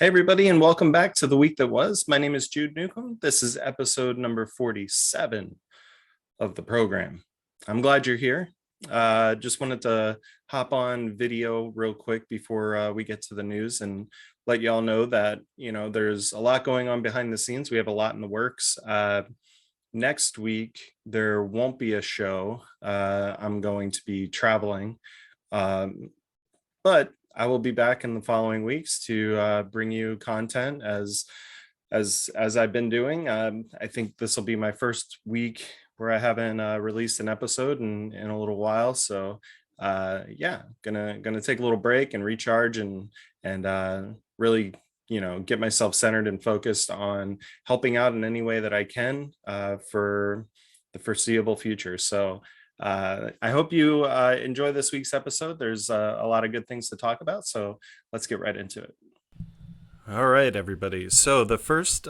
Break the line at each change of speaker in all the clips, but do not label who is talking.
Hey, everybody, and welcome back to the week that was. My name is Jude Newcomb. This is episode number 47 of the program. I'm glad you're here. Just wanted to hop on video real quick before we get to the news and let y'all know that, there's a lot going on behind the scenes. We have a lot in the works. Next week, there won't be a show. I'm going to be traveling. But I will be back in the following weeks to bring you content as I've been doing. I think this will be my first week where I haven't released an episode in a little while. So yeah, gonna take a little break and recharge and really get myself centered and focused on helping out in any way that I can for the foreseeable future. So I hope you enjoy this week's episode. There's a lot of good things to talk about, so let's get right into it. All right, everybody. So the first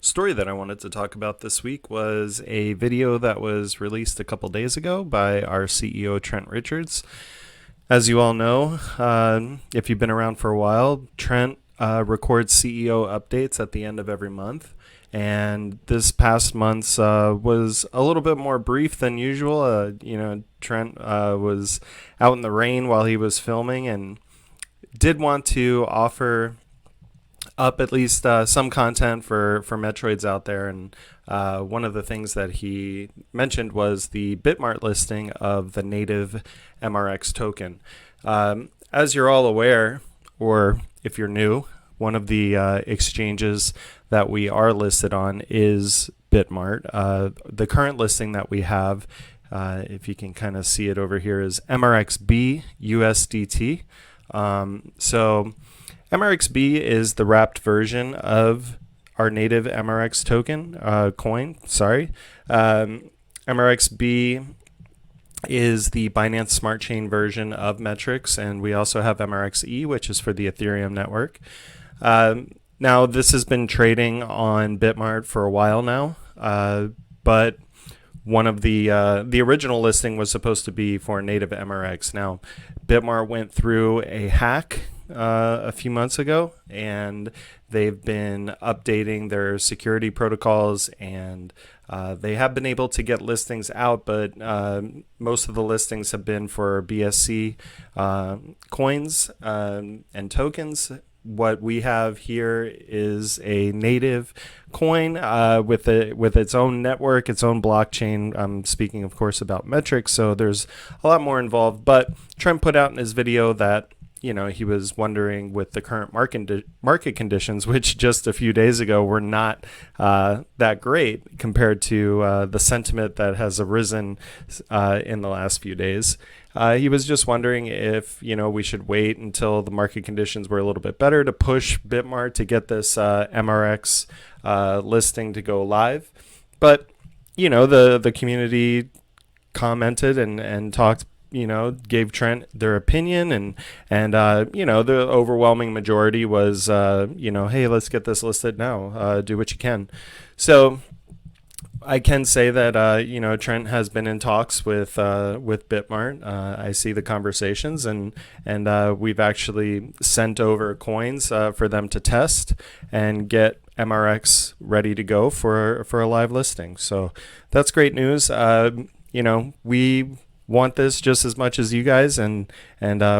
story that I wanted to talk about this week was a video that was released a couple days ago by our CEO, Trent Richards. As you all know, if you've been around for a while, Trent records CEO updates at the end of every month. And this past month's was a little bit more brief than usual. Trent was out in the rain while he was filming and did want to offer up at least some content for Metroids out there. And one of the things that he mentioned was the BitMart listing of the native MRX token. As you're all aware, or if you're new, one of the exchanges that we are listed on is BitMart. The current listing that we have, if you can kind of see it over here, is MRX USDT. So MRXB is the wrapped version of our native MRX token coin. MRXB is the Binance Smart Chain version of Metrix, and we also have MRXE, which is for the Ethereum network. Now, this has been trading on BitMart for a while now, but one of the original listing was supposed to be for native MRX. Now, BitMart went through a hack a few months ago, and they've been updating their security protocols, and they have been able to get listings out, but most of the listings have been for BSC coins and tokens. What we have here is a native coin with its own network, its own blockchain. I'm speaking, of course, about Metrix, so there's a lot more involved. But Trent put out in his video that he was wondering with the current market conditions, which just a few days ago were not that great compared to the sentiment that has arisen in the last few days. He was just wondering if, we should wait until the market conditions were a little bit better to push BitMart to get this MRX listing to go live. But, the community commented and talked, gave Trent their opinion, and the overwhelming majority was, hey, let's get this listed now. Do what you can. So I can say that Trent has been in talks with BitMart. I see the conversations, and we've actually sent over coins for them to test and get MRX ready to go for a live listing. So that's great news. We want this just as much as you guys, and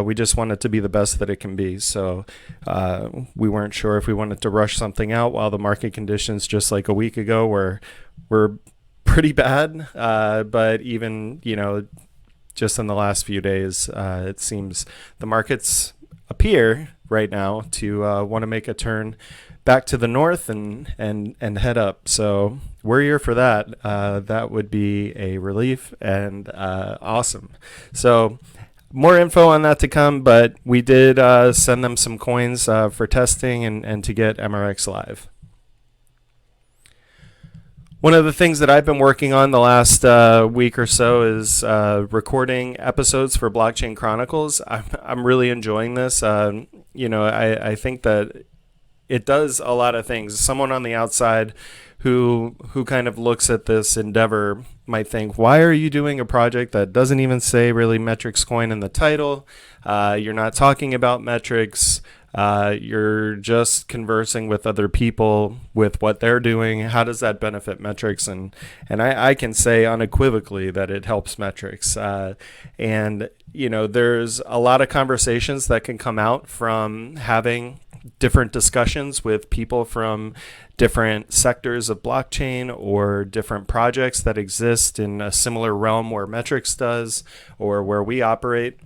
we just want it to be the best that it can be. So we weren't sure if we wanted to rush something out while the market conditions just like a week ago were pretty bad, but even just in the last few days, it seems the markets appear right now to want to make a turn back to the north and head up. So we're here for that. That would be a relief and awesome. So more info on that to come, but we did send them some coins for testing and to get MRX live. One of the things that I've been working on the last week or so is recording episodes for Blockchain Chronicles. I'm really enjoying this. I think that it does a lot of things. Someone on the outside who kind of looks at this endeavor might think, why are you doing a project that doesn't even say really Metrix coin in the title? You're not talking about Metrix. You're just conversing with other people with what they're doing. How does that benefit Metrix? And I can say unequivocally that it helps Metrix. And there's a lot of conversations that can come out from having different discussions with people from different sectors of blockchain or different projects that exist in a similar realm where Metrix does or where we operate.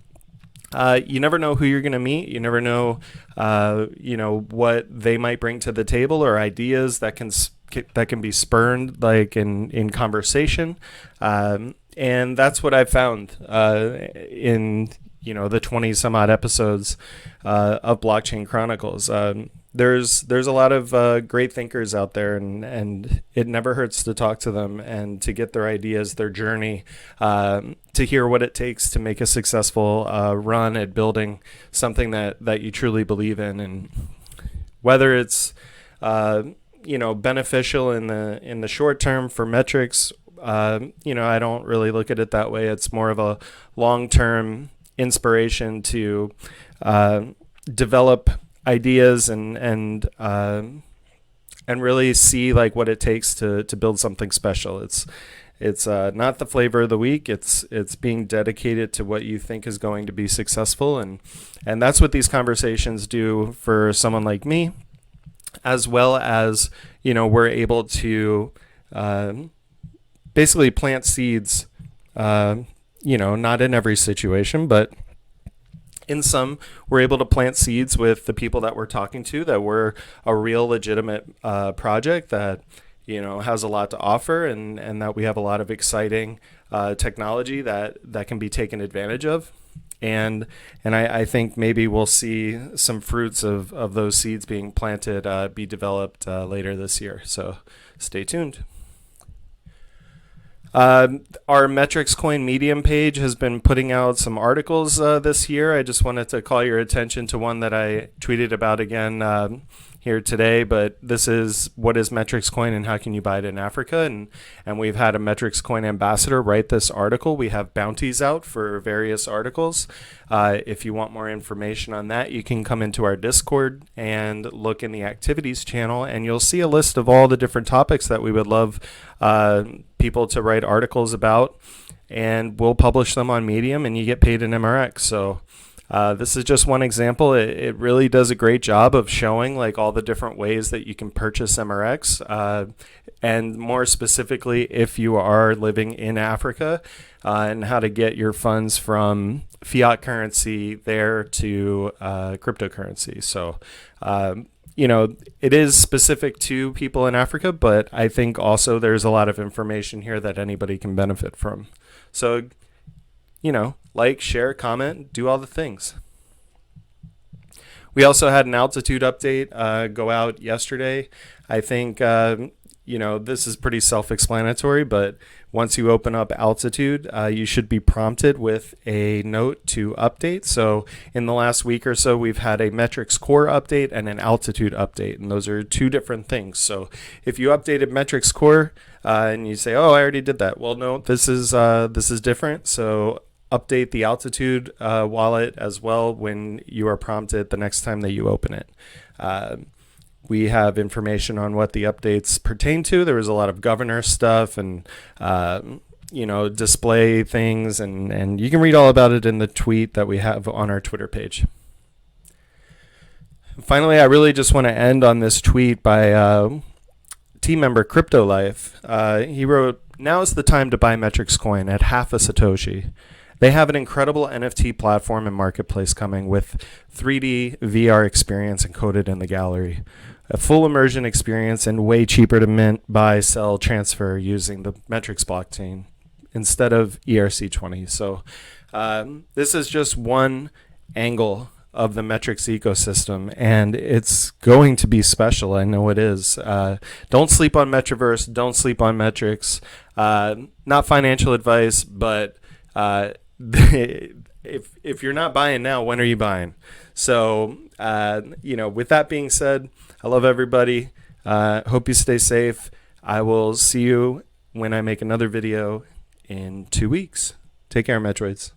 You never know who you're going to meet. You never know, what they might bring to the table or ideas that can be spurned like in conversation. And that's what I've found in the 20 some odd episodes of Blockchain Chronicles. There's a lot of great thinkers out there, and it never hurts to talk to them and to get their ideas, their journey, to hear what it takes to make a successful run at building something that you truly believe in, and whether it's beneficial in the short term for Metrix. I don't really look at it that way. It's more of a long-term inspiration to develop ideas and really see like what it takes to build something special. It's not the flavor of the week. It's being dedicated to what you think is going to be successful, and that's what these conversations do for someone like me, as well as we're able to basically plant seeds. Not in every situation, but in some, we're able to plant seeds with the people that we're talking to, that we're a real legitimate project that has a lot to offer, and that we have a lot of exciting technology that can be taken advantage of. And I think maybe we'll see some fruits of those seeds being planted be developed later this year. So stay tuned. Our Metrix Coin Medium page has been putting out some articles this year. I just wanted to call your attention to one that I tweeted about again here today, but this is what is Metrix Coin and how can you buy it in Africa, and we've had a Metrix Coin ambassador write this article. We have bounties out for various articles. If you want more information on that, you can come into our Discord and look in the activities channel, and you'll see a list of all the different topics that we would love people to write articles about, and we'll publish them on Medium, and you get paid in MRX. So this is just one example. It really does a great job of showing like all the different ways that you can purchase MRX, and more specifically, if you are living in Africa, and how to get your funds from fiat currency there to cryptocurrency. So it is specific to people in Africa, but I think also there's a lot of information here that anybody can benefit from. So, like, share, comment, do all the things. We also had an altitude update go out yesterday. I think, this is pretty self-explanatory, but once you open up altitude, you should be prompted with a note to update. So in the last week or so, we've had a Metrix core update and an altitude update, and those are two different things. So if you updated Metrix core and you say, "Oh, I already did that," well, no, this is different. So update the altitude wallet as well when you are prompted the next time that you open it. We have information on what the updates pertain to. There was a lot of governor stuff and, display things, and you can read all about it in the tweet that we have on our Twitter page. Finally, I really just want to end on this tweet by team member Crypto Life. He wrote, "Now is the time to buy Metrix Coin at half a Satoshi. They have an incredible NFT platform and marketplace coming with 3D VR experience encoded in the gallery. A full immersion experience and way cheaper to mint, buy, sell, transfer using the Metrix blockchain instead of ERC20. So this is just one angle of the Metrix ecosystem, and it's going to be special. I know it is. Don't sleep on Metroverse. Don't sleep on Metrix. Not financial advice, but if you're not buying now, when are you buying? So, with that being said, I love everybody. Hope you stay safe. I will see you when I make another video in 2 weeks. Take care, Metroids.